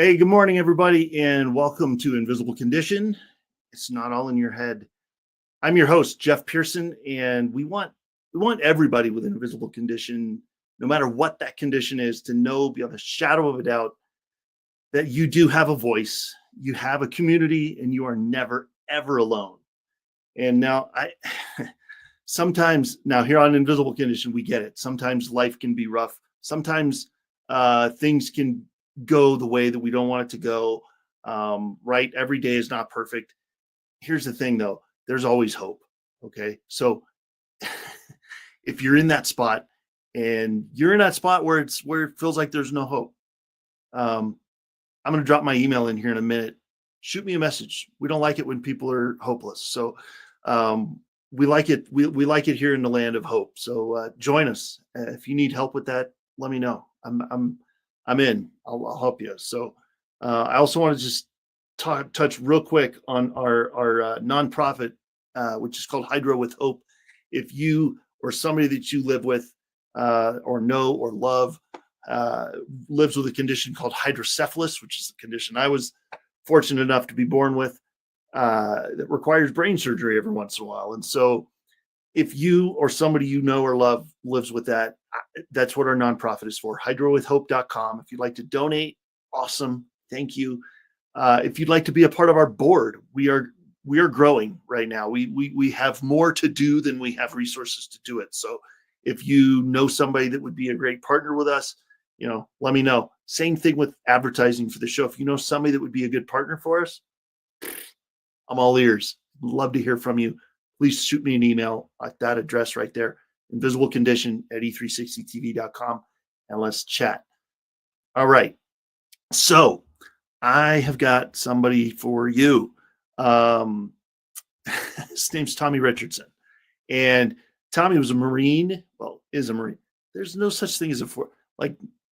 Hey, good morning, everybody, and welcome to Invisible Condition. It's not all in your head. I'm your host, Jeff Pearson, and we want everybody with an invisible condition, no matter what that condition is, to know beyond a shadow of a doubt that you do have a voice, you have a community, and you are never ever alone. And now I sometimes now here on Invisible Condition, we get it. Sometimes life can be rough. Sometimes things can go the way that we don't want it to go. Right? Every day is not perfect. Here's the thing, though. There's always hope. Okay. So if you're in that spot and you're in that spot where it feels like there's no hope, I'm going to drop my email in here in a minute. Shoot me a message. We don't like it when people are hopeless. So we like it. We like it here in the land of hope. So join us. If you need help with that, let me know. I'm in. I'll help you. So I also want to just touch real quick on our nonprofit, which is called Hydro with Hope. If you or somebody that you live with or know or love lives with a condition called hydrocephalus, which is the condition I was fortunate enough to be born with, that requires brain surgery every once in a while. And so if you or somebody you know or love lives with that, that's what our nonprofit is for, hydrowithhope.com. If you'd like to donate, awesome. Thank you. If you'd like to be a part of our board, we are growing right now. We have more to do than we have resources to do it. So if you know somebody that would be a great partner with us, let me know. Same thing with advertising for the show. If you know somebody that would be a good partner for us, I'm all ears. Love to hear from you. Please shoot me an email at that address right there, invisiblecondition@e360tv.com, and let's chat. All right. So I have got somebody for you. His name's Tommy Richardson. And Tommy was a Marine. Well, is a Marine. There's no such thing as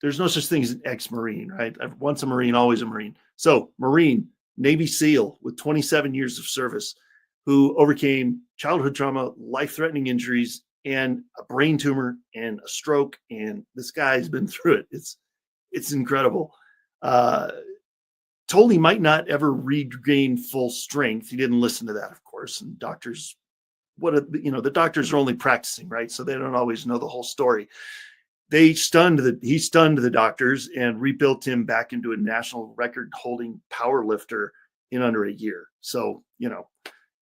there's no such thing as an ex-Marine, right? Once a Marine, always a Marine. So Marine, Navy SEAL with 27 years of service, who overcame childhood trauma, life-threatening injuries, and a brain tumor and a stroke. And this guy's been through it. It's incredible. Told he might not ever regain full strength. He didn't listen to that, of course. And doctors, the doctors are only practicing, right? So they don't always know the whole story. He stunned the doctors and rebuilt him back into a national record holding power lifter in under a year. So,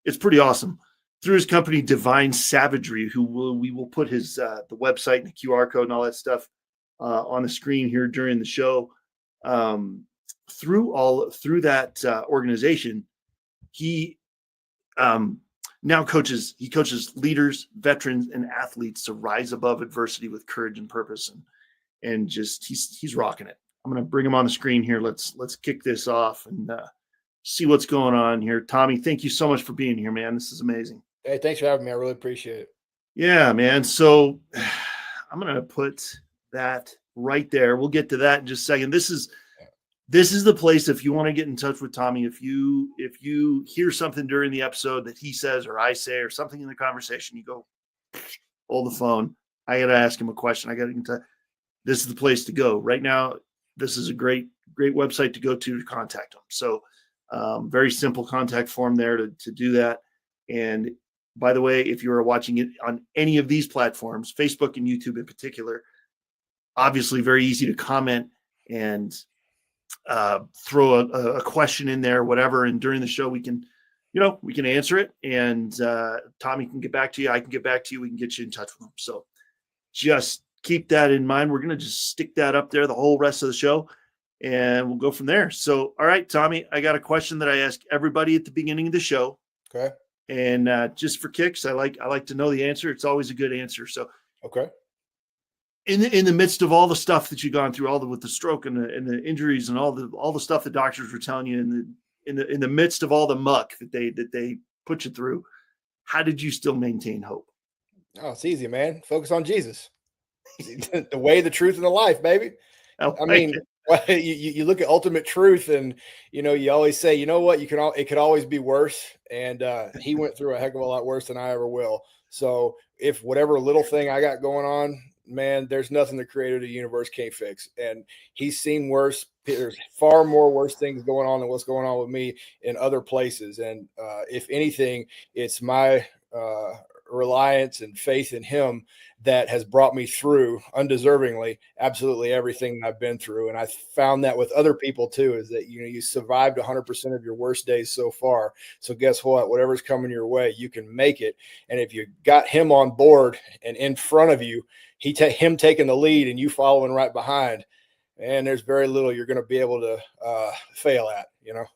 it's pretty awesome. Through his company, Divine Savagery, we will put his the website and the QR code and all that stuff on the screen here during the show. Through that organization, he now coaches leaders, veterans, and athletes to rise above adversity with courage and purpose, and just he's rocking it. I'm going to bring him on the screen here. Let's kick this off and see what's going on here. Tommy, thank you so much for being here, man. This is amazing. Hey, thanks for having me. I really appreciate it. Yeah, man. So I'm going to put that right there. We'll get to that in just a second. This is the place if you want to get in touch with Tommy. If you hear something during the episode that he says or I say or something in the conversation, you go, hold the phone. I got to ask him a question. I got to get in touch. This is the place to go right now. This is a great website to go to contact him. So very simple contact form there to do that. And by the way, if you are watching it on any of these platforms, Facebook and YouTube in particular, obviously very easy to comment and throw a question in there, whatever. And during the show, we can answer it. And Tommy can get back to you. I can get back to you. We can get you in touch with him. So just keep that in mind. We're going to just stick that up there the whole rest of the show, and we'll go from there. So, all right, Tommy, I got a question that I ask everybody at the beginning of the show. Okay. And just for kicks, I like to know the answer. It's always a good answer. So, okay. In the midst of all the stuff that you've gone through, with the stroke and the injuries and all the stuff the doctors were telling you, in the midst of all the muck that they put you through, how did you still maintain hope? Oh, it's easy, man. Focus on Jesus. The way, the truth, and the life, baby. I mean, you look at ultimate truth, and you always say, you know what, it could always be worse. And he went through a heck of a lot worse than I ever will. So if whatever little thing I got going on man, there's nothing the creator of the universe can't fix. And he's seen worse. There's far more worse things going on than what's going on with me in other places. And if anything, it's my reliance and faith in him that has brought me through undeservingly absolutely everything I've been through. And I found that with other people too, is that, you know, you survived 100% of your worst days so far. So guess what? Whatever's coming your way, you can make it. And if you got him on board and in front of you, him taking the lead and you following right behind, and there's very little you're going to be able to fail at, you know?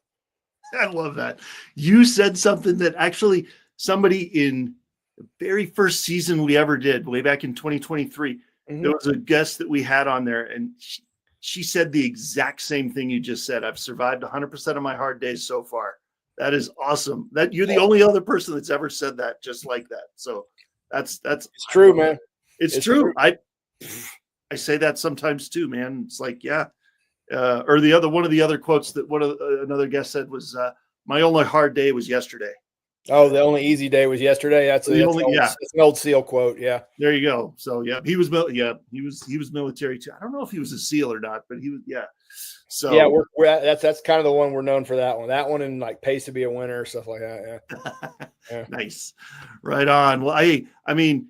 I love that. You said something that actually somebody in the very first season we ever did way back in 2023, there was a guest that we had on there, and she said the exact same thing you just said. I've survived 100% of my hard days so far. That is awesome. That you're the only other person that's ever said that just like that. So that's it's true, man. It's true. I say that sometimes too, man. It's like, yeah. Or one of the other quotes that another guest said was, my only hard day was yesterday. Oh, the only easy day was yesterday. That's an old SEAL quote. Yeah. There you go. So yeah, he was military too. I don't know if he was a SEAL or not, but he was, yeah. So yeah, that's kind of the one we're known for, that one. That one, and like pays to be a winner, stuff like that. Yeah. Yeah. Nice. Right on. Well, I mean,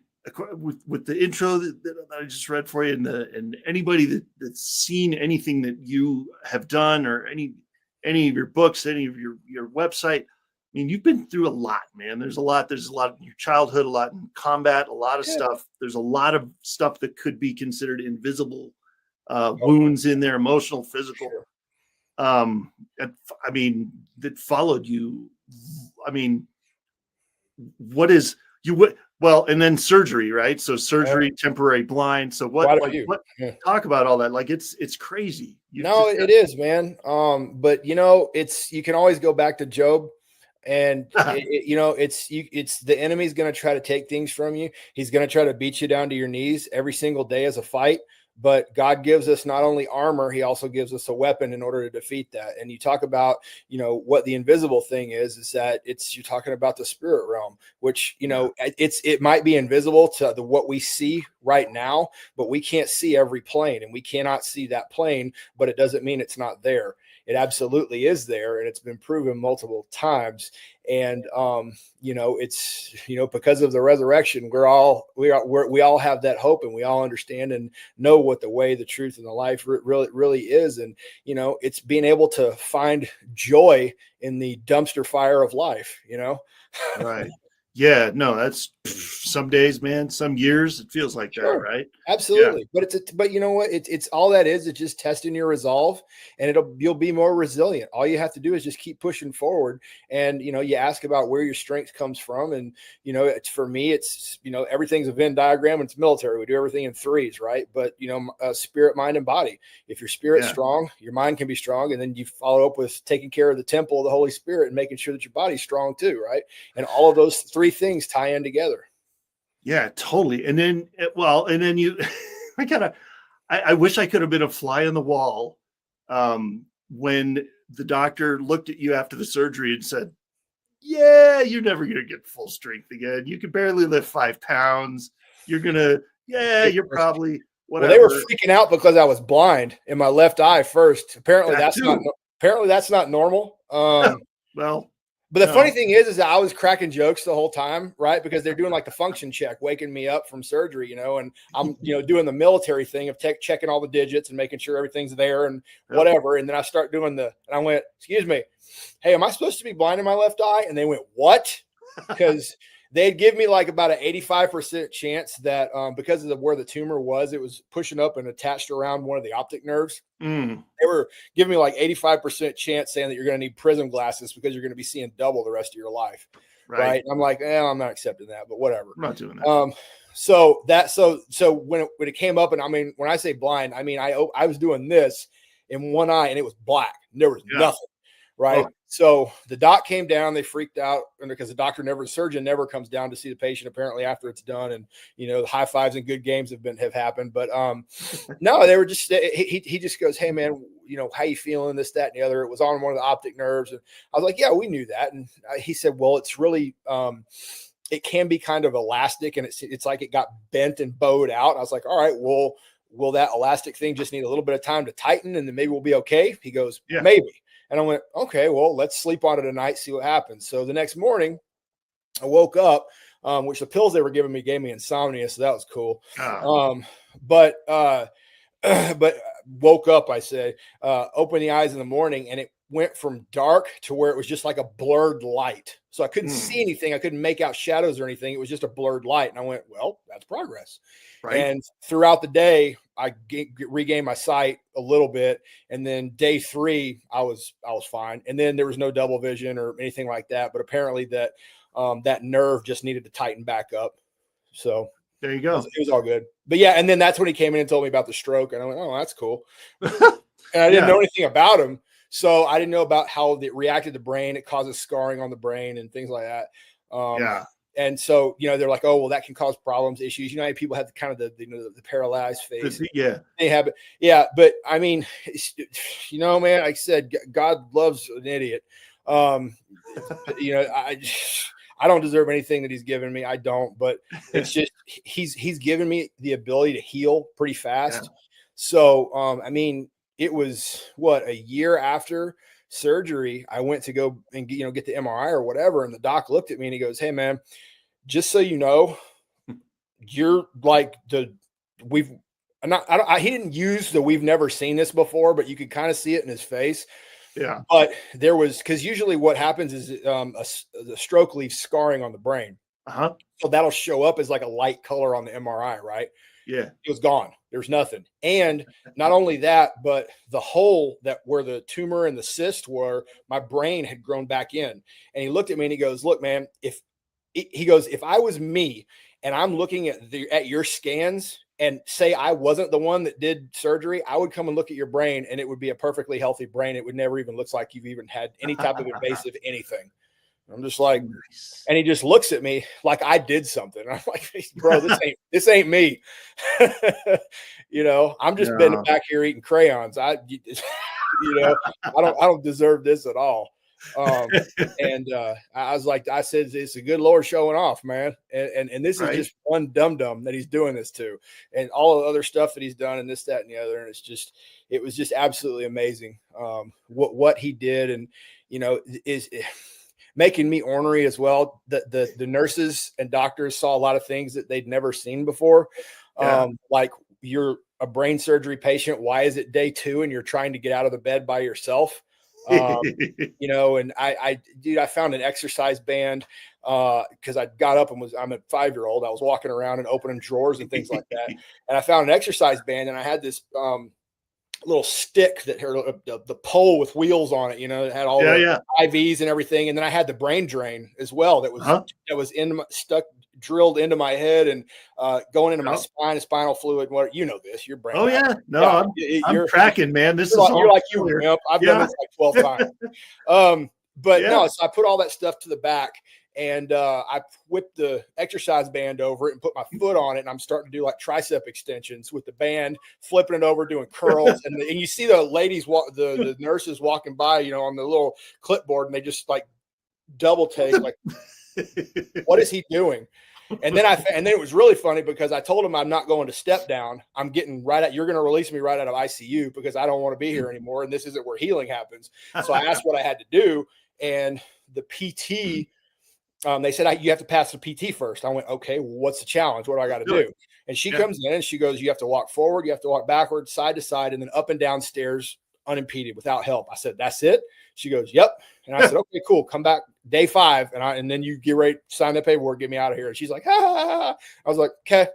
with the intro that I just read for you, and anybody that's seen anything that you have done, or any of your books, any of your website, I mean, you've been through a lot, man. There's a lot in your childhood, a lot in combat, a lot of stuff. There's a lot of stuff that could be considered invisible wounds in there, emotional, physical. I mean, that followed you. I mean, what is you? Well, and then surgery, right? So surgery, temporary blind. So what talk about all that? Like it's crazy. It is, man. But you know, you can always go back to Job, and it's the enemy's going to try to take things from you. He's going to try to beat you down to your knees every single day as a fight. But God gives us not only armor, he also gives us a weapon in order to defeat that. And you talk about, you know, what the invisible thing is that you're talking about the spirit realm, which, you know, it might be invisible to what we see right now, but we can't see every plane, and we cannot see that plane, but it doesn't mean it's not there. It absolutely is there, and it's been proven multiple times. And you know, it's, you know, because of the resurrection, we all have that hope, and we all understand and know what the way, the truth, and the life really is. And you know, it's being able to find joy in the dumpster fire of life. You know, right? Yeah, no, that's some days, man, some years it feels like that, right? Absolutely. Yeah. But you know what? It's all that is. It's just testing your resolve, and you'll be more resilient. All you have to do is just keep pushing forward. And, you know, you ask about where your strength comes from. And, you know, for me, it's, you know, everything's a Venn diagram, and it's military. We do everything in threes, right? But, you know, spirit, mind, and body. If your spirit's strong, your mind can be strong. And then you follow up with taking care of the temple of the Holy Spirit and making sure that your body's strong too, right? And all of those three things tie in together. Yeah, totally. And then, you, I wish I could have been a fly on the wall when the doctor looked at you after the surgery and said, yeah, you're never going to get full strength again. You can barely lift 5 pounds. You're probably whatever. Well, they were freaking out because I was blind in my left eye first. Apparently that's not normal. Well, but the funny thing is that I was cracking jokes the whole time, right? Because they're doing like the function check, waking me up from surgery, you know, and I'm, you know, doing the military thing of checking all the digits and making sure everything's there and whatever. And then I start doing and I went, excuse me, hey, am I supposed to be blind in my left eye? And they went, what? Because they'd give me like about an 85% chance that because of where the tumor was, it was pushing up and attached around one of the optic nerves. They were giving me like 85% chance saying that you're going to need prism glasses because you're going to be seeing double the rest of your life. Right. I'm like, I'm not accepting that, but whatever. I'm not doing that. So when it came up, and I mean, when I say blind, I mean, I was doing this in one eye and it was black. There was nothing. Right. Oh. So the doc came down, they freaked out because the surgeon never comes down to see the patient apparently after it's done. And, you know, the high fives and good games have happened, but no, they were just, he just goes, hey man, you know, how you feeling, this, that, and the other. It was on one of the optic nerves. And I was like, yeah, we knew that. And he said, well, it's really, it can be kind of elastic, and it's like it got bent and bowed out. I was like, all right, well, will that elastic thing just need a little bit of time to tighten, and then maybe we'll be okay? He goes, maybe. And I went, okay, well, let's sleep on it tonight, see what happens. So the next morning I woke up, which the pills they were giving me gave me insomnia, so that was cool. But woke up, I say, opened the eyes in the morning, and it went from dark to where it was just like a blurred light. So I couldn't see anything. I couldn't make out shadows or anything. It was just a blurred light. And I went, well, that's progress. Right. And throughout the day, I regained my sight a little bit. And then day 3, I was fine. And then there was no double vision or anything like that. But apparently that nerve just needed to tighten back up. So there you go. It was all good. But yeah, and then that's when he came in and told me about the stroke. And I went, oh, that's cool. And I didn't know anything about him. So I didn't know about how it reacted to the brain. It causes scarring on the brain and things like that. And so, they're like, oh, well, that can cause problems, issues. How people have kind of the paralyzed face. They have it. Yeah. But I mean, man, like I said, God loves an idiot. I don't deserve anything that he's given me. I don't, but it's just, he's given me the ability to heal pretty fast. Yeah. So, I mean, it was a year after surgery, I went to go and get the MRI or whatever. And the doc looked at me and he goes, hey man, just so you know, you're like he didn't use the, we've never seen this before, but you could kind of see it in his face. Yeah. But there was, because usually what happens is the stroke leaves scarring on the brain. So that'll show up as like a light color on the MRI, right? Yeah. It was gone. There's nothing. And not only that, but the hole where the tumor and the cyst were, my brain had grown back in. And he looked at me and he goes, look, man, if I was me and I'm looking at your scans and say I wasn't the one that did surgery, I would come and look at your brain and it would be a perfectly healthy brain. It would never even look like you've even had any type of invasive anything. I'm just like, nice. And he just looks at me like I did something. I'm like, bro, this ain't me. I'm just been back here eating crayons. I don't deserve this at all. And I was like, I said, it's a good Lord showing off, man. And this is just one dum-dum that he's doing this to, and all the other stuff that he's done and this, that, and the other. And it was just absolutely amazing. What he did. And, is making me ornery as well. The nurses and doctors saw a lot of things that they'd never seen before. Like, you're a brain surgery patient. Why is it day 2 and you're trying to get out of the bed by yourself? And I found an exercise band because I got up and I'm a 5-year-old. I was walking around and opening drawers and things like that. And I found an exercise band, and I had this little stick that had the pole with wheels on it, it had all the IVs and everything. And then I had the brain drain as well. That was drilled into my head and going into my spine and spinal fluid. What this? Your brain. Oh yeah, no, I'm tracking, man. This is you're like you. I've done this like 12 times. But no, so I put all that stuff to the back, and I whipped the exercise band over it and put my foot on it, and I'm starting to do like tricep extensions with the band, flipping it over, doing curls, and you see the ladies the nurses walking by, on the little clipboard, and they just like double take, like, what is he doing? And then it was really funny because I told him I'm not going to step down. I'm getting you're going to release me right out of ICU because I don't want to be here anymore. And this isn't where healing happens. So I asked what I had to do. And the PT, they said, you have to pass the PT first. I went, okay, well, what's the challenge? What do I got to do? And she comes in and she goes, you have to walk forward. You have to walk backwards, side to side, and then up and down stairs unimpeded without help. I said, that's it? She goes, yep. And I said, okay, cool. Come back day 5. And then you get ready to sign the paperwork, get me out of here. And she's like, I was like, okay,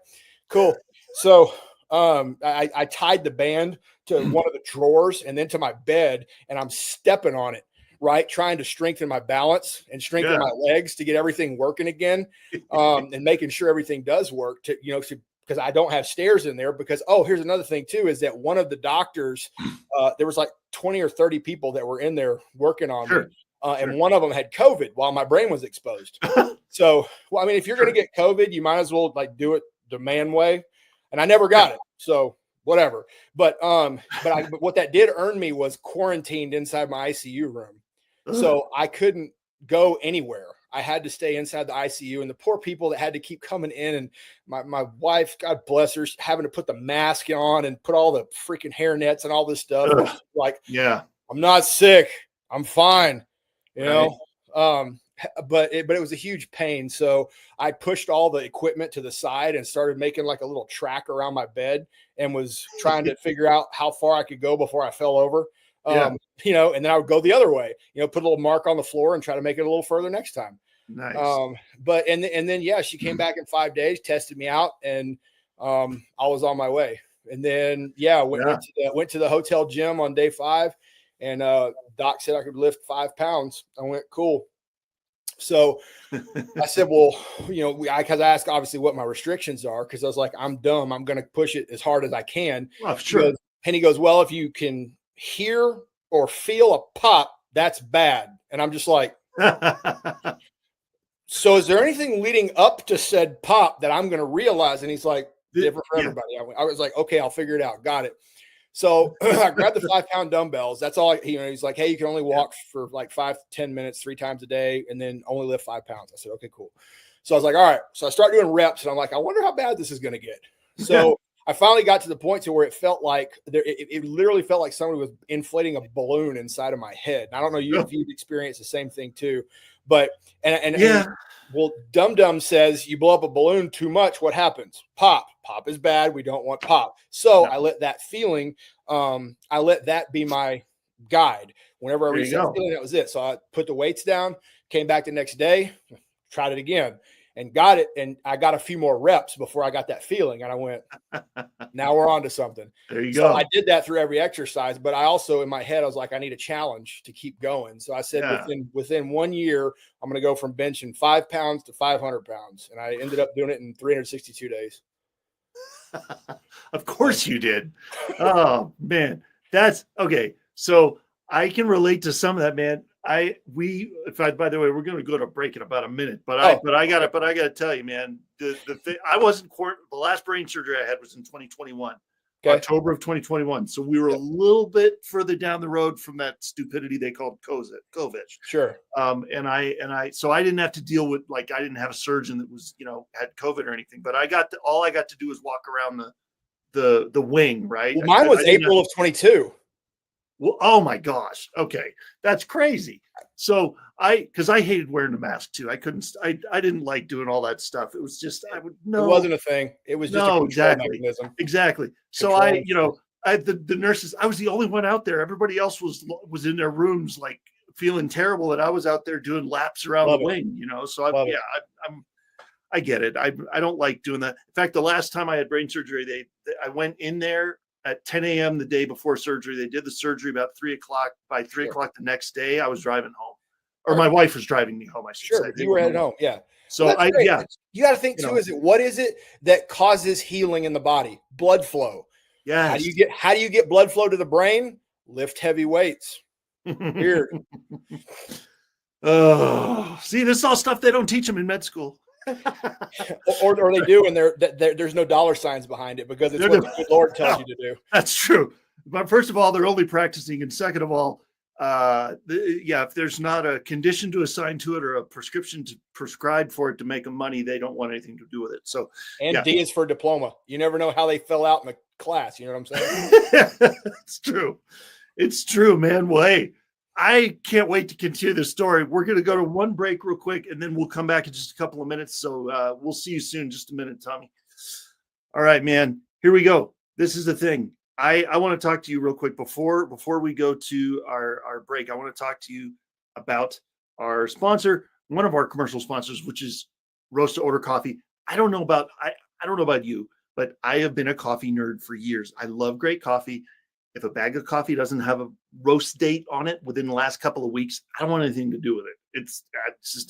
cool. So I tied the band to one of the drawers and then to my bed, and I'm stepping on it, right? Trying to strengthen my balance and strengthen my legs to get everything working again. And making sure everything does work because I don't have stairs in there because, here's another thing too, is that one of the doctors, there was like 20 or 30 people that were in there working on me. And one of them had COVID while my brain was exposed. So, if you're going to get COVID, you might as well like do it the man way. And I never got it. So whatever. But what that did earn me was quarantined inside my ICU room. So I couldn't go anywhere. I had to stay inside the ICU, and the poor people that had to keep coming in, and my wife, God bless her, having to put the mask on and put all the freaking hair nets and all this stuff. Like, yeah, I'm not sick. I'm fine. You right. know, but it was a huge pain. So I pushed all the equipment to the side and started making like a little track around my bed and was trying to figure out how far I could go before I fell over. You know, and then I would go the other way, you know, put a little mark on the floor and try to make it a little further next time. Nice. But and then yeah, she came back in 5 days, tested me out, and I was on my way. And then went to the hotel gym on day 5, and doc said I could lift 5 pounds. I went, cool. So I said, well, you know, because I asked obviously what my restrictions are, because I was like, I'm dumb. I'm going to push it as hard as I can. Oh, sure. And he goes, well, if you can hear or feel a pop, that's bad. And I'm just like, so is there anything leading up to said pop that I'm going to realize? And he's like, different for everybody. I was like, okay, I'll figure it out. Got it. So I grabbed the 5-pound dumbbells. That's all. He's like, hey, you can only walk for like 5 to 10 minutes 3 times a day, and then only lift 5 pounds. I said, okay, cool. So I was like, all right. So I start doing reps, and I'm like, I wonder how bad this is going to get. So I finally got to the point to where it felt like it literally felt like somebody was inflating a balloon inside of my head. And I don't know if you've experienced the same thing too, but well, Dum Dum says you blow up a balloon too much, what happens? Pop. Pop is bad. We don't want pop. So I let that feeling, I let that be my guide. Whenever I reached that feeling, that was it. So I put the weights down, came back the next day, tried it again, and got it. And I got a few more reps before I got that feeling. And I went, now we're on to something. There you go. go. I did that through every exercise, but I also, in my head, I was like, I need a challenge to keep going. So I said, within 1 year, I'm going to go from benching 5 pounds to 500 pounds. And I ended up doing it in 362 days. Of course you did. Oh man, that's okay. So I can relate to some of that, man. By the way, we're going to go to break in about a minute, but I got to tell you, man, the thing, I wasn't the last brain surgery I had was in 2021, October of 2021. So we were a little bit further down the road from that stupidity they called COVID. Sure. So I didn't have to deal with, like, I didn't have a surgeon that was, had COVID or anything, but all I got to do was walk around the wing, right? Well, mine was April of 22. Well, oh my gosh. Okay. That's crazy. So because I hated wearing the mask too. I didn't like doing all that stuff. It was just, it wasn't a thing. It was just a control mechanism. Exactly. So the nurses, I was the only one out there. Everybody else was in their rooms, like feeling terrible that I was out there doing laps around the wing, So I get it. I don't like doing that. In fact, the last time I had brain surgery, I went in there at 10 a.m. the day before surgery. They did the surgery about 3 o'clock. By 3 o'clock the next day, I was driving home, or my wife was driving me home. I should say. You were headed home. Yeah. So you got to think too. What is it that causes healing in the body? Blood flow. Yeah. How do you get blood flow to the brain? Lift heavy weights. Weird. Oh, see, this is all stuff they don't teach them in med school. or they do, and there's no dollar signs behind it because it's what the good Lord tells you to do. That's true. But first of all, they're only practicing, and second of all, if there's not a condition to assign to it or a prescription to prescribe for it to make them money, they don't want anything to do with it. So, D is for diploma. You never know how they fell out in the class. You know what I'm saying? It's true. It's true, man. Well, hey, I can't wait to continue this story. We're going to go to one break real quick, and then we'll come back in just a couple of minutes. So we'll see you soon. Just a minute, Tommy. All right, man. Here we go. This is the thing. I want to talk to you real quick before we go to our break. I want to talk to you about our sponsor, one of our commercial sponsors, which is Roast to Order Coffee. I don't know about you, but I have been a coffee nerd for years. I love great coffee. If a bag of coffee doesn't have a roast date on it within the last couple of weeks, I don't want anything to do with it.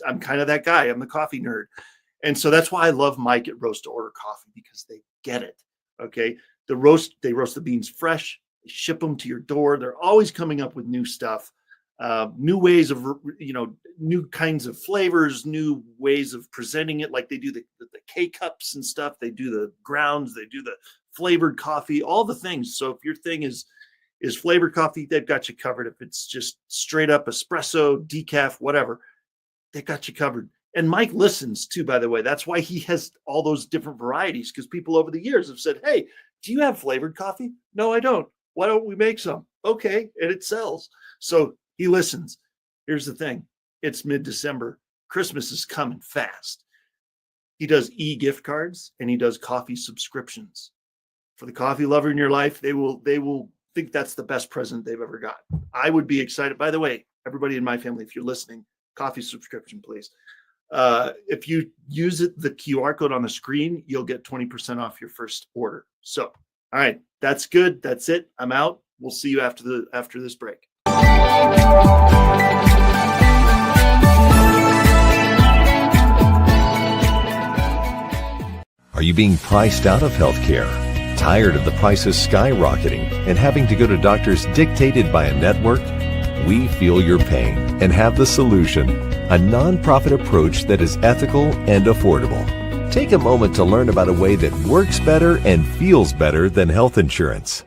I'm kind of that guy. I'm the coffee nerd. And so that's why I love Mike at Roast to Order Coffee, because they get it. Okay. They roast the beans fresh, they ship them to your door. They're always coming up with new stuff, new ways of, new kinds of flavors, new ways of presenting it. Like they do the K-cups and stuff. They do the grounds, they do the flavored coffee, all the things. So if your thing is flavored coffee, they've got you covered. If it's just straight up espresso, decaf, whatever, they've got you covered. And Mike listens too, by the way. That's why he has all those different varieties, because people over the years have said, hey, do you have flavored coffee? No, I don't. Why don't we make some? Okay. And it sells. So he listens. Here's the thing. It's mid-December. Christmas is coming fast. He does e-gift cards and he does coffee subscriptions. For the coffee lover in your life, they will think that's the best present they've ever got. I would be excited. By the way, everybody in my family, if you're listening, coffee subscription, please. If you use the QR code on the screen, you'll get 20% off your first order. So, all right, that's good. That's it. I'm out. We'll see you after this break. Are you being priced out of healthcare? Tired of the prices skyrocketing and having to go to doctors dictated by a network? We feel your pain and have the solution, a nonprofit approach that is ethical and affordable. Take a moment to learn about a way that works better and feels better than health insurance.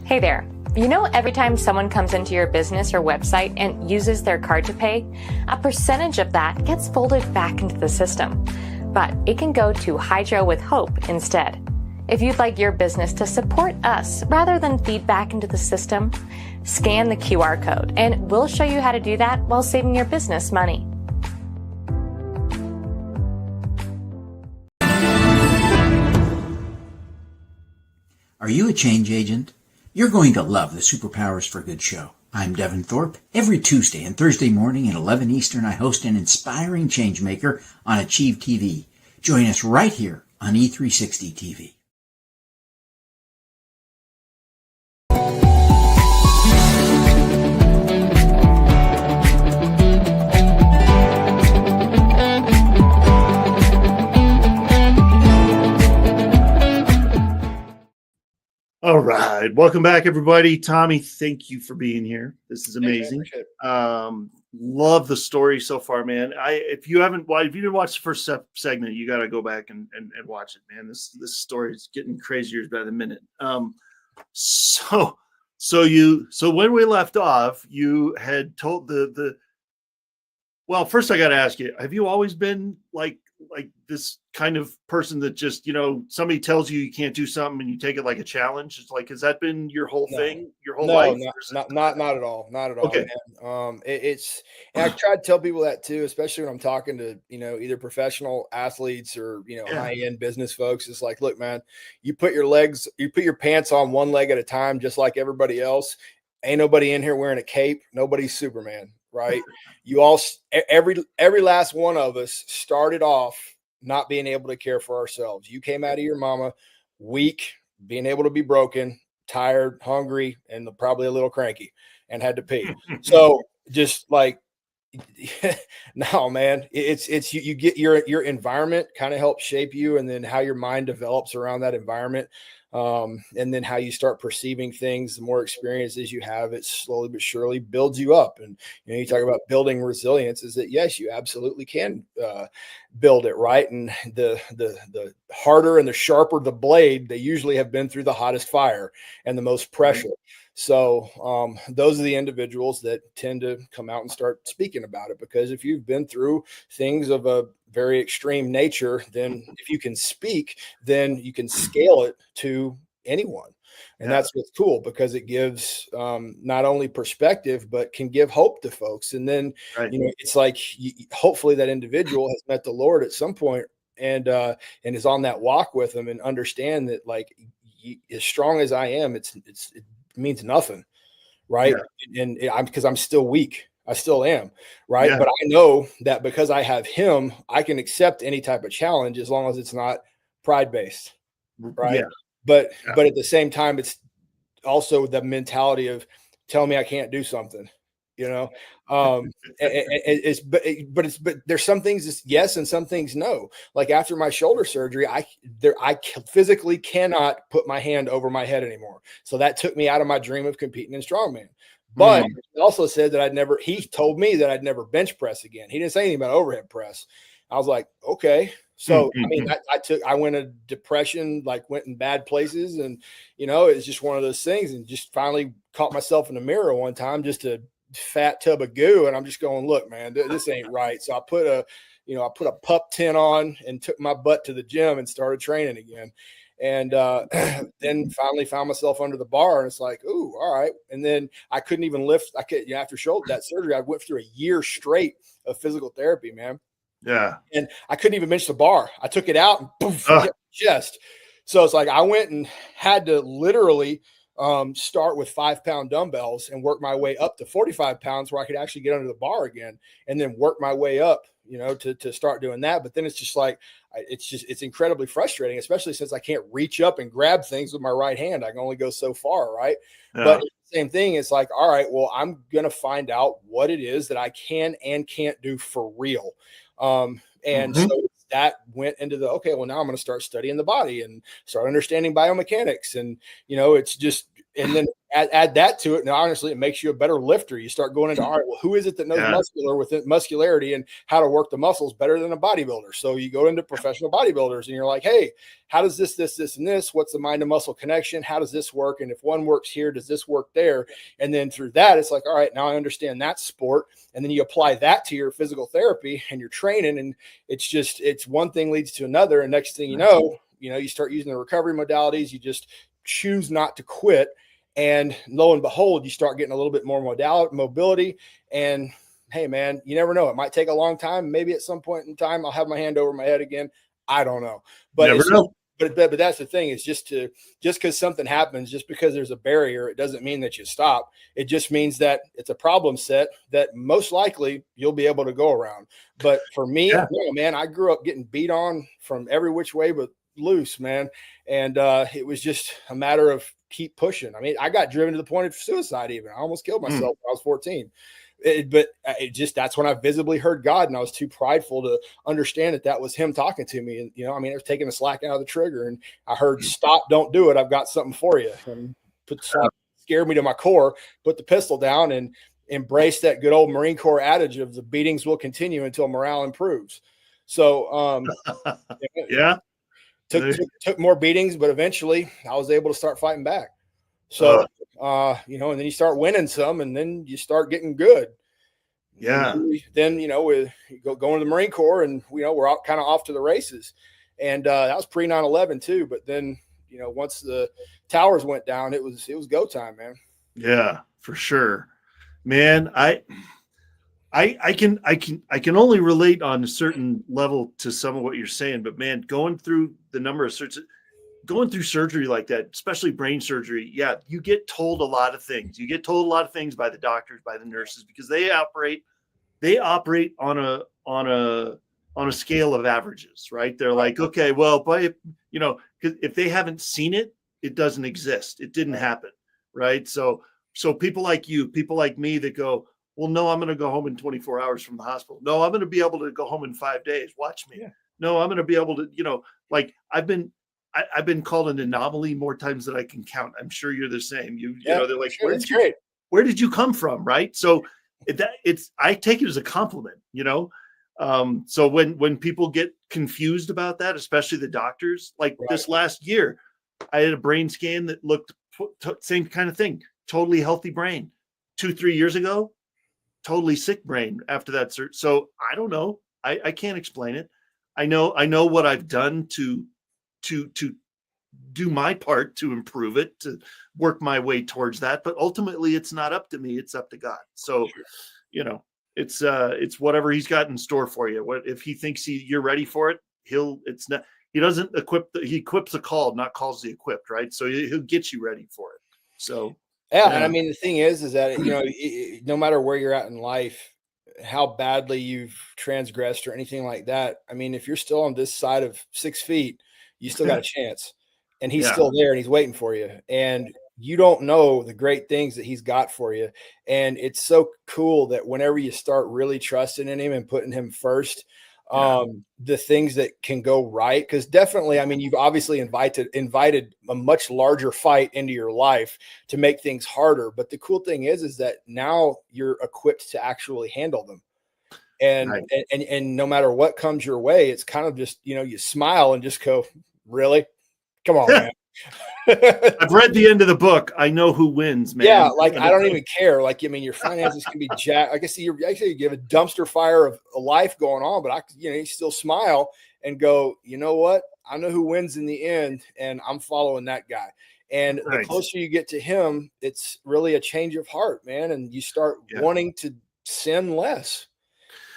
Hey there. You know, every time someone comes into your business or website and uses their card to pay, a percentage of that gets folded back into the system. But it can go to Hydro with Hope instead. If you'd like your business to support us rather than feed back into the system, scan the QR code and we'll show you how to do that while saving your business money. Are you a change agent? You're going to love the Superpowers for Good show. I'm Devin Thorpe. Every Tuesday and Thursday morning at 11 Eastern, I host an inspiring changemaker on Achieve TV. Join us right here on E360 TV. All right. Welcome back, everybody. Tommy, thank you for being here. This is amazing. Love the story so far, man. If you didn't watch the first segment, you got to go back and watch it, man. This story is getting crazier by the minute. So when we left off, you had told well, first I got to ask you, have you always been like this kind of person that just, somebody tells you can't do something and you take it like a challenge? It's like, has that been your whole thing, your whole life? Not at all. Not at all. Okay. Man. And I try to tell people that too, especially when I'm talking to, either professional athletes or, high-end business folks. It's like, look, man, you put your pants on one leg at a time, just like everybody else. Ain't nobody in here wearing a cape. Nobody's Superman. Right. You all, every last one of us started off not being able to care for ourselves. You came out of your mama weak, being able to be broken, tired, hungry, and probably a little cranky and had to pee. So just like, no, man, it's you get your environment kind of helps shape you, and then how your mind develops around that environment. And then how you start perceiving things, the more experiences you have, it slowly but surely builds you up. And, you talk about building resilience, is that, yes, you absolutely can build it, right? And the harder and the sharper the blade, they usually have been through the hottest fire and the most pressure. So those are the individuals that tend to come out and start speaking about it, because if you've been through things of a very extreme nature, then if you can speak, then you can scale it to anyone. And that's what's cool, because it gives not only perspective, but can give hope to folks. And then, it's like, hopefully that individual has met the Lord at some point and is on that walk with him, and understand that, like, as strong as I am, it means nothing. Right. Yeah. And because I'm still weak. I still am. Right. Yeah. But I know that because I have him, I can accept any type of challenge as long as it's not pride based. Right. Yeah. But at the same time, it's also the mentality of tell me I can't do something, but there's some things it's yes and some things no. Like after my shoulder surgery, I physically cannot put my hand over my head anymore. So that took me out of my dream of competing in strongman. But he also said that he told me that I'd never bench press again. He didn't say anything about overhead press. I was like, okay. So, I mean, I went a depression, like went in bad places, and, it's just one of those things, and just finally caught myself in the mirror one time, just a fat tub of goo. And I'm just going, look, man, this ain't right. So I put a pup tent on and took my butt to the gym and started training again. And then finally found myself under the bar, and it's like, ooh, all right. And then I couldn't even lift. After that surgery, I went through a year straight of physical therapy, man. Yeah. And I couldn't even bench the bar. I took it out and poof, hit my chest. So it's like I went and had to literally start with 5-pound dumbbells and work my way up to 45 pounds where I could actually get under the bar again, and then work my way up, to start doing that. But then it's just like, it's incredibly frustrating, especially since I can't reach up and grab things with my right hand. I can only go so far. Right. Yeah. But same thing. It's like, all right, well, I'm going to find out what it is that I can and can't do for real. So that went into okay, well, now I'm going to start studying the body and start understanding biomechanics. And, it's just, and then add that to it. And honestly, it makes you a better lifter. You start going into, all right, well, who is it that knows muscularity and how to work the muscles better than a bodybuilder? So you go into professional bodybuilders and you're like, hey, how does this, and this, what's the mind to muscle connection? How does this work? And if one works here, does this work there? And then through that, it's like, all right, now I understand that sport. And then you apply that to your physical therapy and your training. And it's one thing leads to another. And next thing you start using the recovery modalities. You just choose not to quit. And lo and behold, you start getting a little bit more mobility. And hey, man, you never know. It might take a long time. Maybe at some point in time, I'll have my hand over my head again. I don't know. But but that's the thing, is just because something happens, just because there's a barrier, it doesn't mean that you stop. It just means that it's a problem set that most likely you'll be able to go around. But for me, man, I grew up getting beat on from every which way but loose, man. And it was just a matter of keep pushing. I mean, I got driven to the point of suicide. Even I almost killed myself when I was 14. That's when I visibly heard God, and I was too prideful to understand that was him talking to me. And, I was taking the slack out of the trigger, and I heard, stop, don't do it. I've got something for you. And scared me to my core, put the pistol down, and embrace that good old Marine Corps adage of the beatings will continue until morale improves. So, took more beatings, but eventually I was able to start fighting back. So, and then you start winning some, and then you start getting good. Yeah. Then, we go to the Marine Corps, and, we're out kind of off to the races. And that was pre 9/11 too. But then, once the towers went down, it was go time, man. Yeah, for sure, man. I can only relate on a certain level to some of what you're saying, but man, going through the number of going through surgery like that, especially brain surgery, you get told a lot of things. You get told a lot of things by the doctors, by the nurses, because they operate on a scale of averages, right? They're like, okay, well, if they haven't seen it, it doesn't exist. It didn't happen, right? So people like you, people like me that go, well, no, I'm going to go home in 24 hours from the hospital. No, I'm going to be able to go home in 5 days. Watch me. Yeah. No, I'm going to be able to, I've been called an anomaly more times than I can count. I'm sure you're the same. They're like, where did you come from? Right. So I take it as a compliment, so when people get confused about that, especially the doctors, like this last year, I had a brain scan that looked same kind of thing, totally healthy brain. 2-3 years ago, totally sick brain after that. So I don't know. I can't explain it. I know what I've done to do my part to improve it, to work my way towards that. But ultimately it's not up to me. It's up to God. So, it's whatever he's got in store for you. What if he thinks you're ready for it? He doesn't he equips the called, not calls the equipped. Right. So he'll get you ready for it. So, and I mean, the thing is that, no matter where you're at in life, how badly you've transgressed or anything like that. I mean, if you're still on this side of 6 feet, you still got a chance, and he's still there and he's waiting for you. And you don't know the great things that he's got for you. And it's so cool that whenever you start really trusting in him and putting him first, the things that can go right. Cause definitely, I mean, you've obviously invited a much larger fight into your life to make things harder. But the cool thing is that now you're equipped to actually handle them. And, Right. and no matter what comes your way, it's kind of just, you smile and just go, really? Come on, man. I've read the end of the book. I know who wins, man. Yeah, like I don't even care. Like, I mean, your finances can be jacked. I guess you have a dumpster fire of a life going on, but you still smile and go, you know what? I know who wins in the end, and I'm following that guy. And the closer you get to him, it's really a change of heart, man. And you start wanting to sin less.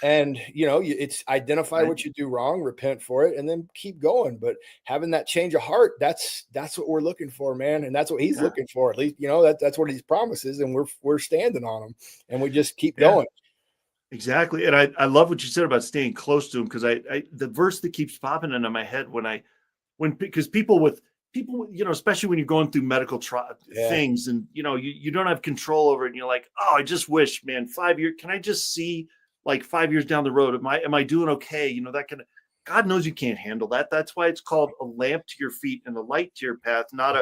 And, it's identify what you do wrong, repent for it, and then keep going. But having that change of heart, that's what we're looking for, man. And that's what he's looking for. At least, that's what his promises, and we're standing on them, and we just keep going. Exactly. And I love what you said about staying close to him, because the verse that keeps popping into my head because people, especially when you're going through medical things, and, you don't have control over it, and you're like, oh, I just wish, man, 5 years, can I just see, like 5 years down the road, am I doing okay? God knows you can't handle that. That's why it's called a lamp to your feet and a light to your path, not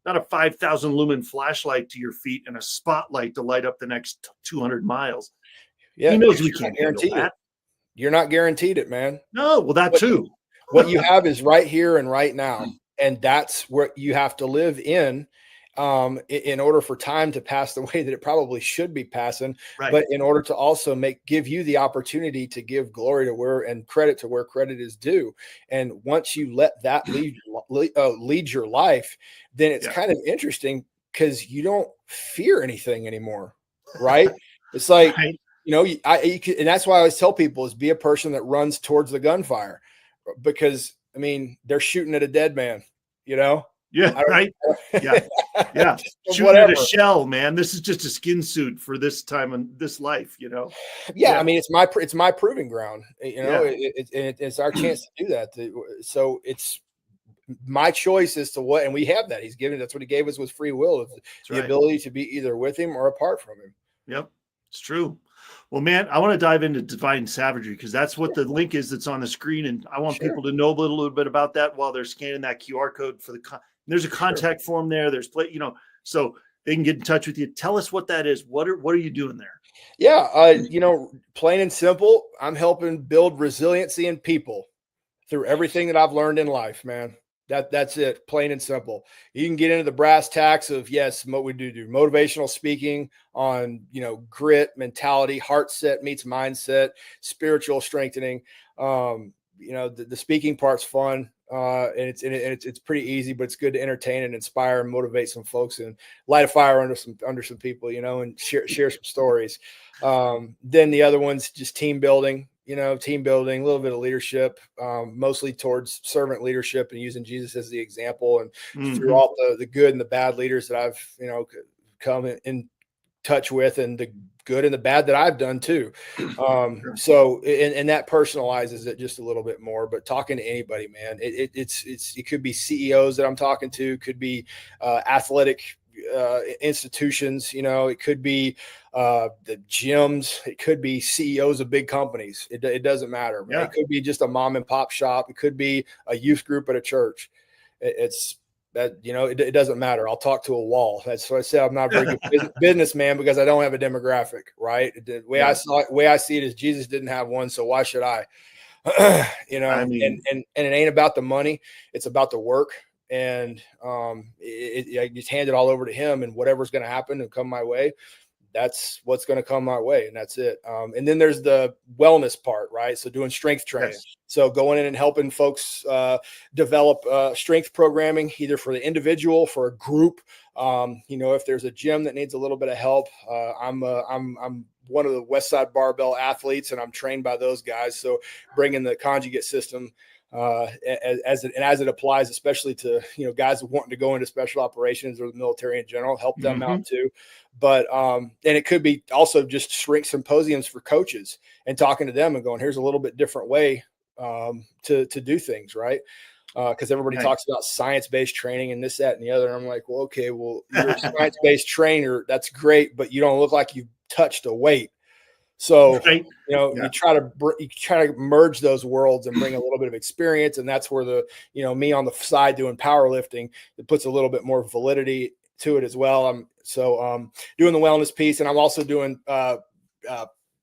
a 5,000 lumen flashlight to your feet and a spotlight to light up the next 200 miles. Yeah, he knows we can't handle that. You're not guaranteed it, man. No, well, that too. What you have is right here and right now, and that's where you have to live in order for time to pass the way that it probably should be passing, but in order to also give you the opportunity to give glory to and credit to where credit is due. And once you let that lead your life, then it's kind of interesting, because you don't fear anything anymore, right? It's like, and that's why I always tell people is be a person that runs towards the gunfire, because I mean, they're shooting at a dead man, Yeah, right. Yeah. Shooting at a shell, man. This is just a skin suit for this time in this life, Yeah, I mean, it's my proving ground. It's our chance to do that. So it's my choice as to what, and we have that. That's what he gave us with free will, the ability to be either with him or apart from him. Yep, it's true. Well, man, I want to dive into divine savagery, because that's what the link is that's on the screen, and I want people to know a little bit about that while they're scanning that QR code for there's a contact form there. There's so they can get in touch with you. Tell us what that is. What are you doing there? Yeah, plain and simple, I'm helping build resiliency in people through everything that I've learned in life, man. That's it, plain and simple. You can get into the brass tacks of what we do motivational speaking on grit, mentality, heart set meets mindset, spiritual strengthening. The speaking part's fun, and it's pretty easy, but it's good to entertain and inspire and motivate some folks and light a fire under some people, and share some stories. Then the other one's just team building. A little bit of leadership, mostly towards servant leadership and using Jesus as the example, and through all the good and the bad leaders that I've, come in touch with, and the good and the bad that I've done too. So, and that personalizes it just a little bit more, but talking to anybody, man, it could be CEOs that I'm talking to, could be athletic institutions, it could be the gyms, it could be CEOs of big companies. It doesn't matter. It could be just a mom and pop shop. It could be a youth group at a church. It doesn't matter. I'll talk to a wall. That's what I say. I'm not a very good businessman, because I don't have a demographic, right? The way I see it is Jesus didn't have one, so why should I? And it ain't about the money. It's about the work. And I just hand it all over to him, and whatever's going to happen and come my way, that's what's going to come my way. And that's it. And then there's the wellness part, right? So doing strength training. Yes. So going in and helping folks develop strength programming, either for the individual, for a group. If there's a gym that needs a little bit of help, I'm one of the Westside Barbell athletes, and I'm trained by those guys. So bringing the conjugate system as it applies, especially to guys wanting to go into special operations or the military in general, help them out too. But and it could be also just shrink symposiums for coaches and talking to them and going, here's a little bit different way to do things, right? Because everybody talks about science-based training and this, that, and the other. And I'm like, well, okay, you're a science-based trainer. That's great, but you don't look like you've touched a weight. So, Right. you try to merge those worlds and bring a little bit of experience. And that's where me on the side doing powerlifting, it puts a little bit more validity to it as well. I'm doing the wellness piece, and I'm also doing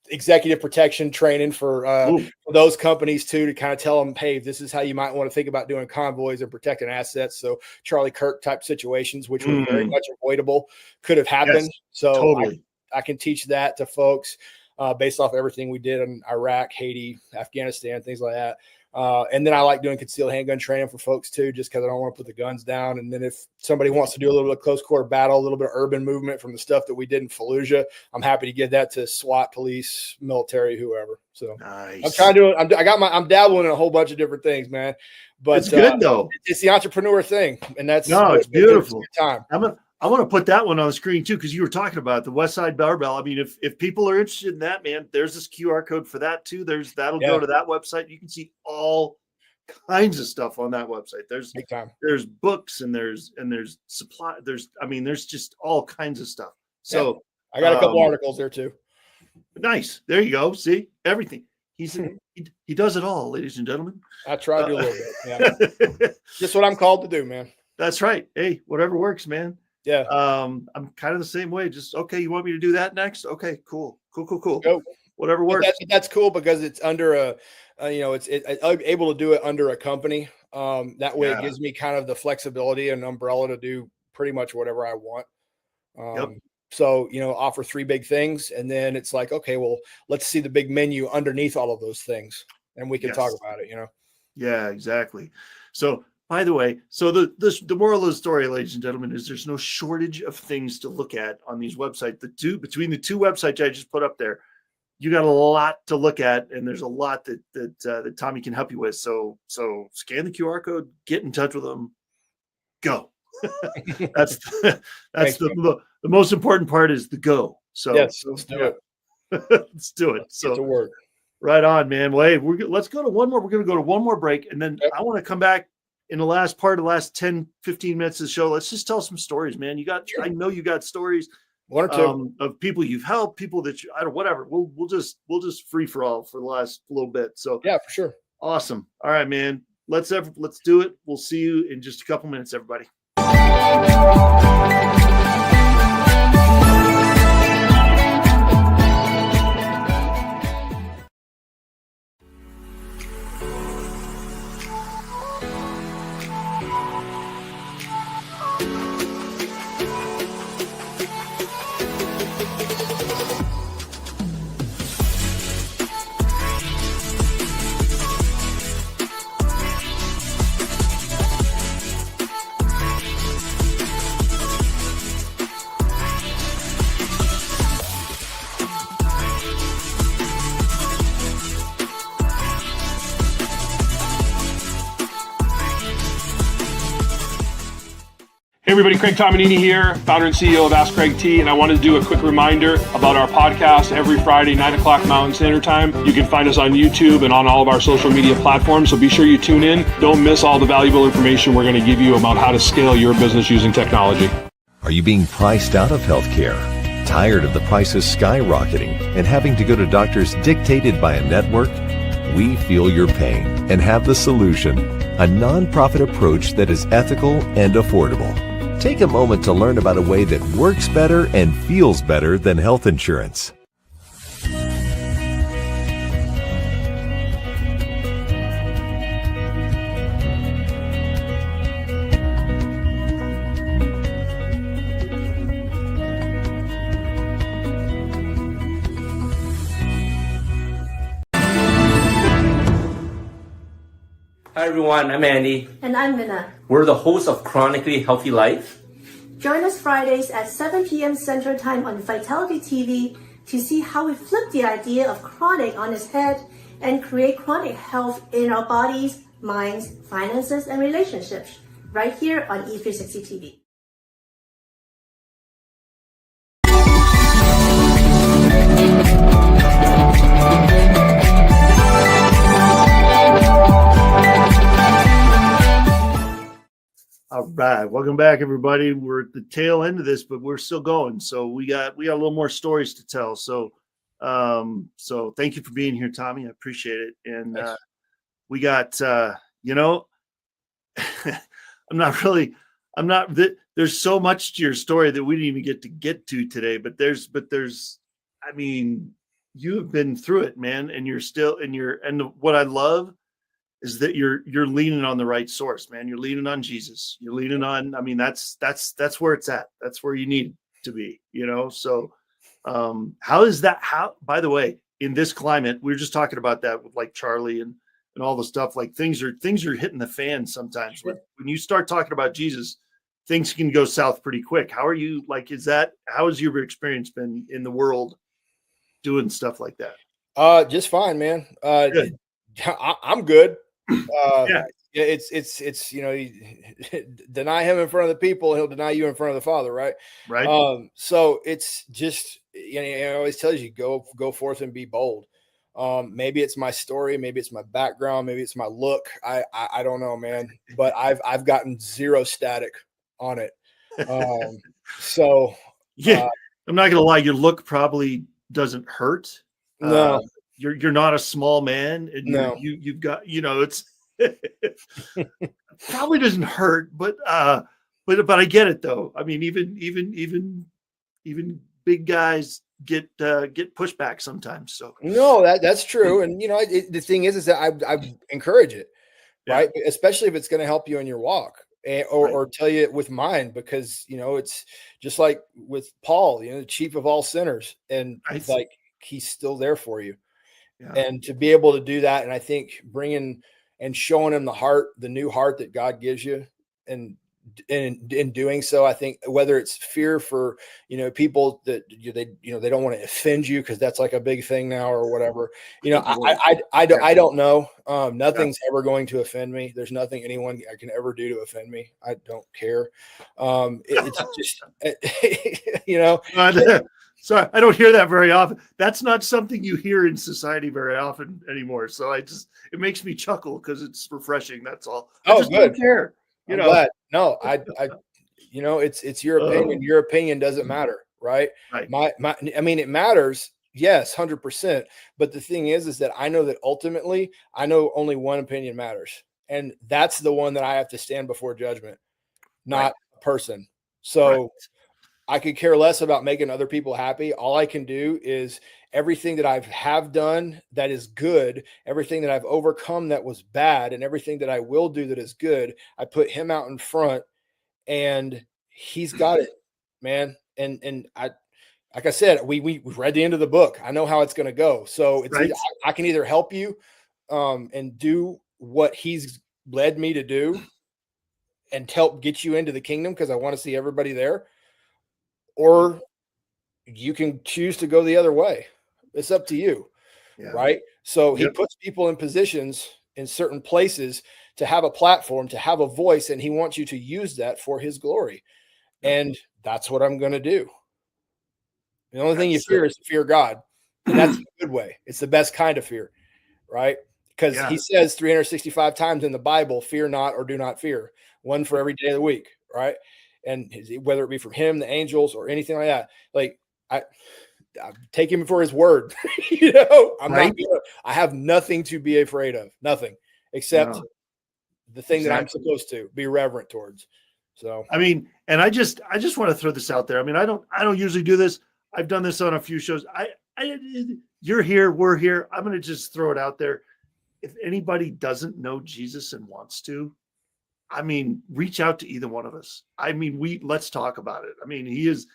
executive protection training for those companies too, to kind of tell them, hey, this is how you might want to think about doing convoys and protecting assets. So Charlie Kirk type situations, which were very much avoidable, could have happened. Yes, so totally. I can teach that to folks based off everything we did in Iraq, Haiti, Afghanistan, things like that. And then I like doing concealed handgun training for folks too, just because I don't want to put the guns down. And then if somebody wants to do a little bit of close quarter battle, a little bit of urban movement from the stuff that we did in Fallujah, I'm happy to give that to SWAT, police, military, whoever. So nice. I'm trying to I'm dabbling in a whole bunch of different things, man. But it's good though. It's the entrepreneur thing, and it's beautiful. It's time. I want to put that one on the screen too, because you were talking about the West Side Barbell. I mean, if people are interested in that, man, there's this QR code for that too. That'll go to that website. You can see all kinds of stuff on that website. There's books and there's supply. There's just all kinds of stuff. So I got a couple articles there too. Nice. There you go. See everything. He does it all, ladies and gentlemen. I try to do a little bit. Yeah. Just what I'm called to do, man. That's right. Hey, whatever works, man. Yeah. I'm kind of the same way. Just okay. You want me to do that next? Okay, cool. Go. Whatever works. That's cool because it's under I'm able to do it under a company. That way it gives me kind of the flexibility and umbrella to do pretty much whatever I want. So, offer 3 big things, and then it's like, okay, well, let's see the big menu underneath all of those things, and we can talk about it, Yeah, exactly. So, by the way, the moral of the story, ladies and gentlemen, is there's no shortage of things to look at on these websites. Between the 2 websites I just put up there, you got a lot to look at, and there's a lot that Tommy can help you with. So scan the QR code, get in touch with them, go. That's the most important part is the go. So yes, let's do it. Let's do it. Get to work. Right on, man. Well, hey, let's go to one more. We're going to go to one more break, and then I want to come back in the last 10, 15 minutes of the show. Let's just tell some stories, man. I know you got stories. 1 or 2 of people you've helped, people that whatever. We'll just free for all for the last little bit. So yeah, for sure. Awesome. All right, man. Let's do it. We'll see you in just a couple minutes, everybody. Hey everybody, Craig Tomanini here, founder and CEO of Ask Craig T, and I wanted to do a quick reminder about our podcast every Friday, 9 o'clock Mountain Standard Time. You can find us on YouTube and on all of our social media platforms, so be sure you tune in. Don't miss all the valuable information we're going to give you about how to scale your business using technology. Are you being priced out of healthcare? Tired of the prices skyrocketing and having to go to doctors dictated by a network? We feel your pain and have the solution, a nonprofit approach that is ethical and affordable. Take a moment to learn about a way that works better and feels better than health insurance. Hi everyone, I'm Andy. And I'm Minna. We're the hosts of Chronically Healthy Life. Join us Fridays at 7 p.m. Central Time on Vitality TV to see how we flip the idea of chronic on its head and create chronic health in our bodies, minds, finances, and relationships right here on E360 TV. All right, welcome back, everybody. We're at the tail end of this, but we're still going. So we got a little more stories to tell. So So thank you for being here, Tommy. I appreciate it. And Thanks. we got, there's so much to your story that we didn't even get to today, but I mean, you have been through it, man. And you're still, and what I love is that you're leaning on the right source, man. You're leaning on Jesus. You're leaning on, I mean, that's where it's at. That's where you need to be, So how is that? By the way, in this climate, we were just talking about that with like Charlie and all the stuff, like things are hitting the fan sometimes. Sure. When you start talking about Jesus, things can go south pretty quick. How are you, how has your experience been in the world doing stuff like that? Just fine, man. Good. I'm good. Yeah. It's deny him in front of the people, he'll deny you in front of the Father, right? Right. So it's just, it always tells you go forth and be bold. Maybe it's my story, maybe it's my background, maybe it's my look. I don't know, man, but I've gotten zero static on it. So yeah, I'm not gonna lie, your look probably doesn't hurt. No. You're not a small man, and no. you've got, it's probably doesn't hurt, but I get it though. I mean, even big guys get pushback sometimes. So no, that's true. And the thing is that I encourage it, right? Especially if it's going to help you in your walk, or tell you it with mine, because it's just like with Paul, the chief of all sinners, and like he's still there for you. Yeah. And to be able to do that, and I think bringing and showing him the new heart that God gives you, and in doing so, I think whether it's fear for people that they don't want to offend you, because that's like a big thing now, or whatever. I don't know. Nothing's ever going to offend me. There's nothing anyone can ever do to offend me. I don't care. It's just So I don't hear that very often. That's not something you hear in society very often anymore. So it makes me chuckle because it's refreshing. That's all. I just don't care. Glad. No, it's your opinion. Your opinion doesn't matter, right? Right. I mean, it matters. Yes, 100%. But the thing is that I know that ultimately, I know only one opinion matters, and that's the one that I have to stand before judgment, not a person. So. I could care less about making other people happy. All I can do is everything that I have done that is good, everything that I've overcome that was bad, and everything that I will do that is good, I put him out in front, and he's got it, man. And I, like I said, we read the end of the book. I know how it's going to go. So it's I can either help you and do what he's led me to do and help get you into the kingdom, because I want to see everybody there. Or you can choose to go the other way. It's up to you, right? So he puts people in positions in certain places to have a platform, to have a voice, and he wants you to use that for his glory. And that's what I'm going to do. The only thing you fear is to fear God. And that's a good way. It's the best kind of fear, right? Because he says 365 times in the Bible, fear not or do not fear. One for every day of the week, right? And whether it be from him, the angels, or anything like that, like I take him for his word. I have nothing to be afraid of, nothing except the thing that I'm supposed to be reverent towards. So, I mean, and I just want to throw this out there. I mean, I don't usually do this. I've done this on a few shows. You're here, we're here. I'm going to just throw it out there. If anybody doesn't know Jesus and wants to, I mean, reach out to either one of us. I mean, let's talk about it. I mean, he is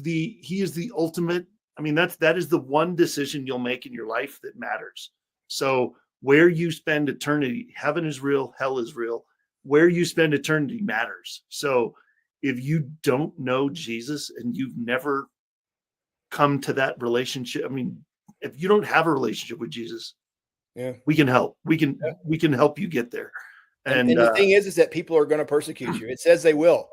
the ultimate. I mean, that is the one decision you'll make in your life that matters. So where you spend eternity, heaven is real, hell is real. Where you spend eternity matters. So if you don't know Jesus and you've never come to that relationship, I mean, if you don't have a relationship with Jesus, we can help. We can help you get there. And the thing is that people are going to persecute you. It says they will.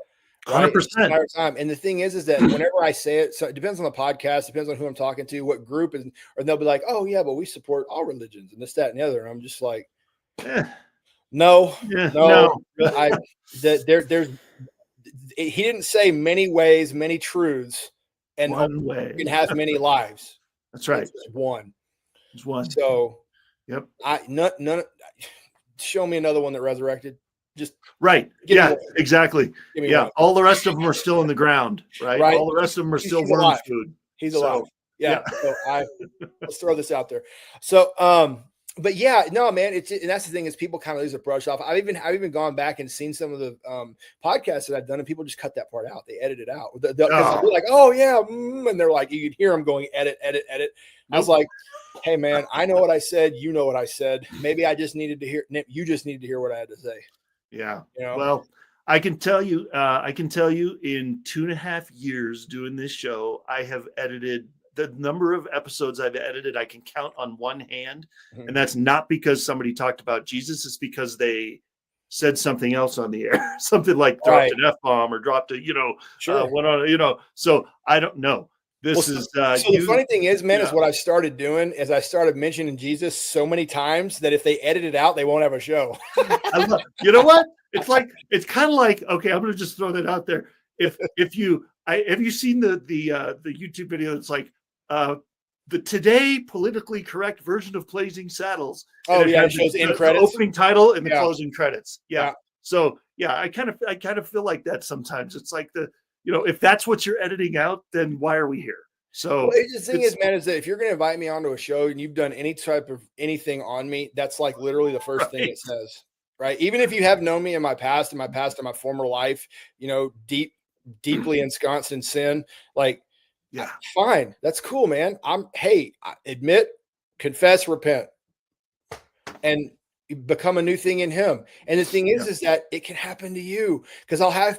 100%. And the thing is that whenever I say it, so it depends on the podcast, depends on who I'm talking to, what group, and or they'll be like, "Oh yeah, but we support all religions and this, that, and the other." And I'm just like, no. He didn't say many ways, many truths, and one way. you can have many lives. That's right. It's just one. It's one. So, yep. Show me another one that resurrected. Just right. Yeah, exactly. Yeah. one. All the rest of them are still in the ground, right? All the rest of them are still worm alive. food. He's alive. Yeah. So let's throw this out there. So, but yeah, no, man, and that's the thing is people kind of lose the brush off. I've even gone back and seen some of the podcasts that I've done, and people just cut that part out. They edit it out. They're like, oh yeah, and they're like, you could hear them going edit. I was like, hey man, I know what I said. You know what I said. Maybe I just needed to hear. You just needed to hear what I had to say. Yeah. You know? Well, I can tell you in 2.5 years doing this show, I have edited the number of episodes I've edited. I can count on one hand. Mm-hmm. And that's not because somebody talked about Jesus. It's because they said something else on the air, something like dropped an F-bomb or dropped a, went on, so I don't know. The funny thing is, man, is what I started doing is I started mentioning Jesus so many times that if they edit it out, they won't have a show. You know what? It's kind of like, okay, I'm going to just throw that out there. Have you seen the YouTube video that's like the today politically correct version of Blazing Saddles? Oh yeah, it shows in credits, the opening title and the closing credits. Yeah. So yeah, I kind of feel like that sometimes. It's like if that's what you're editing out, then why are we here? So the thing is, man, is that if you're going to invite me onto a show and you've done any type of anything on me, that's like literally the first thing it says, right? Even if you have known me in my past, in my former life, deeply ensconced in sin, like, yeah, fine. That's cool, man. I admit, confess, repent, and become a new thing in him. And the thing is that it can happen to you, because I'll have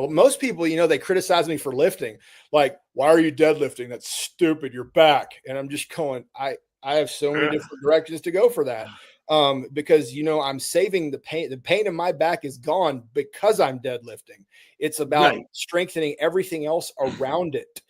most people, they criticize me for lifting. Like, why are you deadlifting? That's stupid. You're back. And I'm just going, I have so many different directions to go for that. Because, I'm saving the pain. The pain in my back is gone because I'm deadlifting. It's about strengthening everything else around it.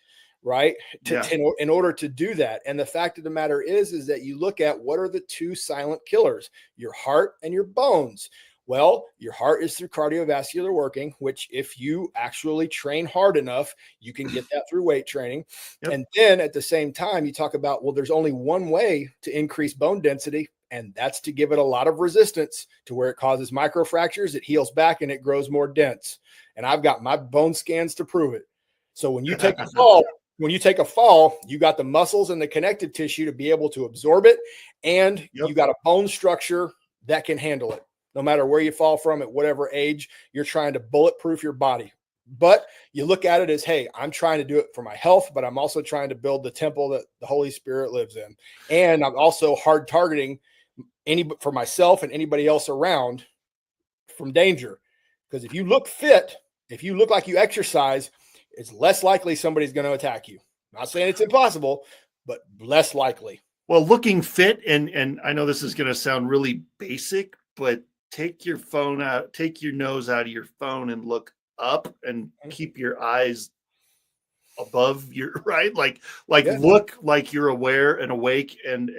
Right. In order to do that. And the fact of the matter is that you look at what are the two silent killers, your heart and your bones. Well, your heart is through cardiovascular working, which if you actually train hard enough, you can get that through weight training. Yep. And then at the same time, you talk about, well, there's only one way to increase bone density, and that's to give it a lot of resistance to where it causes microfractures, it heals back, and it grows more dense. And I've got my bone scans to prove it. So when you take a fall, you got the muscles and the connective tissue to be able to absorb it. And you got a bone structure that can handle it. No matter where you fall from at whatever age, you're trying to bulletproof your body. But you look at it as, hey, I'm trying to do it for my health, but I'm also trying to build the temple that the Holy Spirit lives in. And I'm also hard targeting for myself and anybody else around from danger. Because if you look fit, if you look like you exercise, it's less likely somebody's going to attack you. Not saying it's impossible, but less likely. Well, looking fit, and I know this is going to sound really basic, but take your phone out, take your nose out of your phone and look up and keep your eyes above your right. Look like you're aware and awake and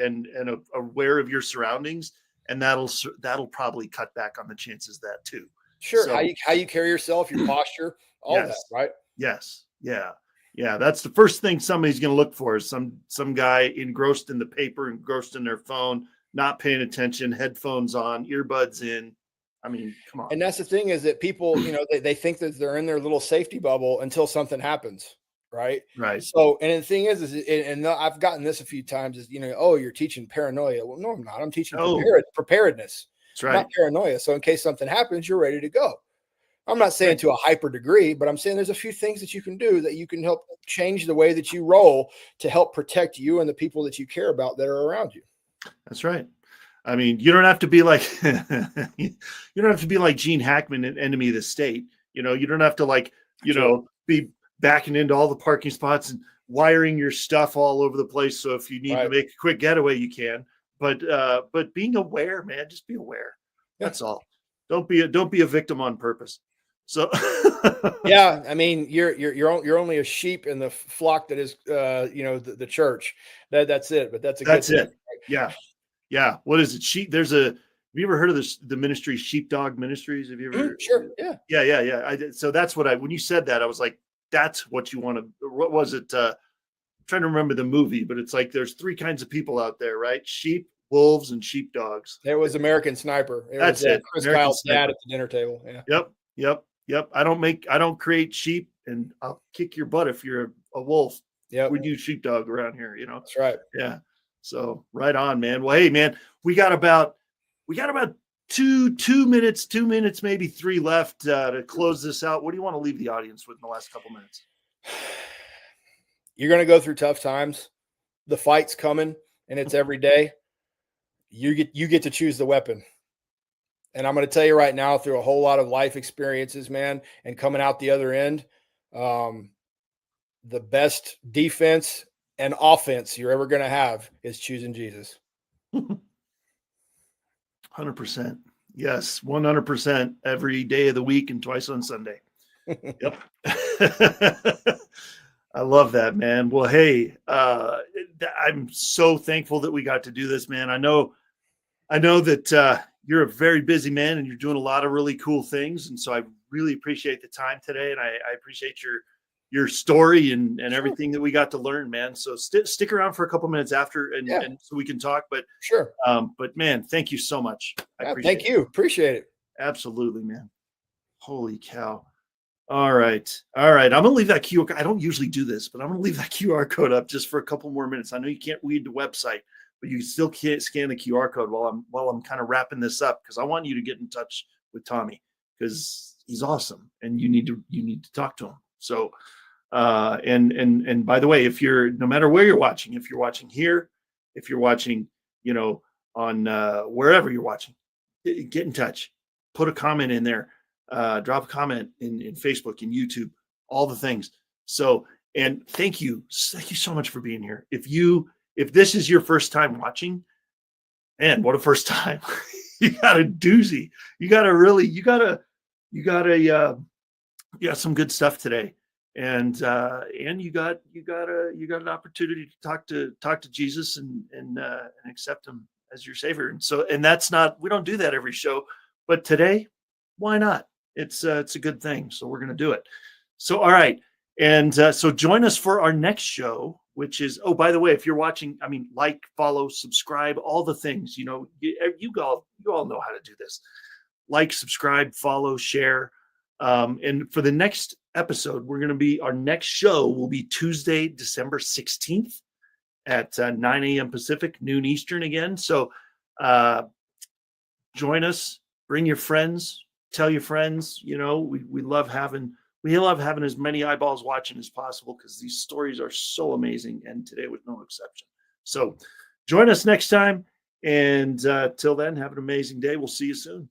aware of your surroundings. And that'll probably cut back on the chances of that too. Sure. So, how you carry yourself, your posture, all that, right? Yes. Yeah. Yeah. That's the first thing somebody's going to look for is some guy engrossed in the paper, engrossed in their phone, not paying attention, headphones on, earbuds in. I mean, come on. And that's the thing is that people, they think that they're in their little safety bubble until something happens. Right. Right. So, and the thing is and I've gotten this a few times is, oh, you're teaching paranoia. Well, no, I'm not. I'm teaching preparedness. That's right. Not paranoia. So in case something happens, you're ready to go. I'm not saying to a hyper degree, but I'm saying there's a few things that you can do that you can help change the way that you roll to help protect you and the people that you care about that are around you. That's right. I mean, you don't have to be like Gene Hackman in Enemy of the State. You don't have to be backing into all the parking spots and wiring your stuff all over the place. So if you need to make a quick getaway, you can. But being aware, man, just be aware. That's all. Don't be a victim on purpose. So yeah, I mean, you're only a sheep in the flock that is the church. That's it. But that's it. Yeah. Yeah. What is it? Have you ever heard of the ministry Sheepdog Ministries? Have you ever? Sure. Yeah. Yeah. I did. So that's when you said that, I was like, that's what you want to, what was it? trying to remember the movie, but it's like there's three kinds of people out there, right? Sheep, wolves, and sheepdogs. It was American Sniper. That's it. Chris American Kyle's dad Sniper. at the dinner table. Yeah. Yep. I don't create sheep, and I'll kick your butt if you're a wolf. Yeah. We do sheepdog around here, That's right. Yeah. So right on, man. Well, hey, man, we got about two minutes, maybe 3 left to close this out. What do you want to leave the audience with in the last couple minutes? You're going to go through tough times. The fight's coming, and it's every day. You get to choose the weapon. And I'm going to tell you right now, through a whole lot of life experiences, man, and coming out the other end, the best defense and offense you're ever going to have is choosing Jesus. 100%. Yes, 100% every day of the week and twice on Sunday. Yep. I love that, man. Well, hey, I'm so thankful that we got to do this, man. I know that you're a very busy man and you're doing a lot of really cool things. And so I really appreciate the time today. And I appreciate your story and everything that we got to learn, man. So stick around for a couple minutes after and so we can talk, but sure. But man, thank you so much. Thank you. Appreciate it. Absolutely, man. Holy cow. All right. I'm going to leave that QR code. I don't usually do this, but I'm going to leave that QR code up just for a couple more minutes. I know you can't read the website, but you still can't scan the QR code while I'm kind of wrapping this up, because I want you to get in touch with Tommy, because he's awesome and you need to talk to him. So, and by the way, no matter where you're watching, if you're watching here, if you're watching, on wherever you're watching, get in touch, put a comment in there, drop a comment in Facebook and YouTube, all the things. So, and thank you so much for being here. If this is your first time watching, man, what a first time. You got a doozy. You got some good stuff today. And you got an opportunity to talk to Jesus and accept him as your savior. And so, we don't do that every show, but today, why not? It's a good thing. So we're going to do it. So, all right. And so join us for our next show, which is, oh, by the way, if you're watching, like, follow, subscribe, all the things, you all know how to do this. Like, subscribe, follow, share. And for the next episode, our next show will be Tuesday, December 16th at 9 a.m. Pacific, noon Eastern again. So join us, bring your friends, tell your friends. We love having as many eyeballs watching as possible, because these stories are so amazing, and today was no exception. So join us next time, and till then, have an amazing day. We'll see you soon.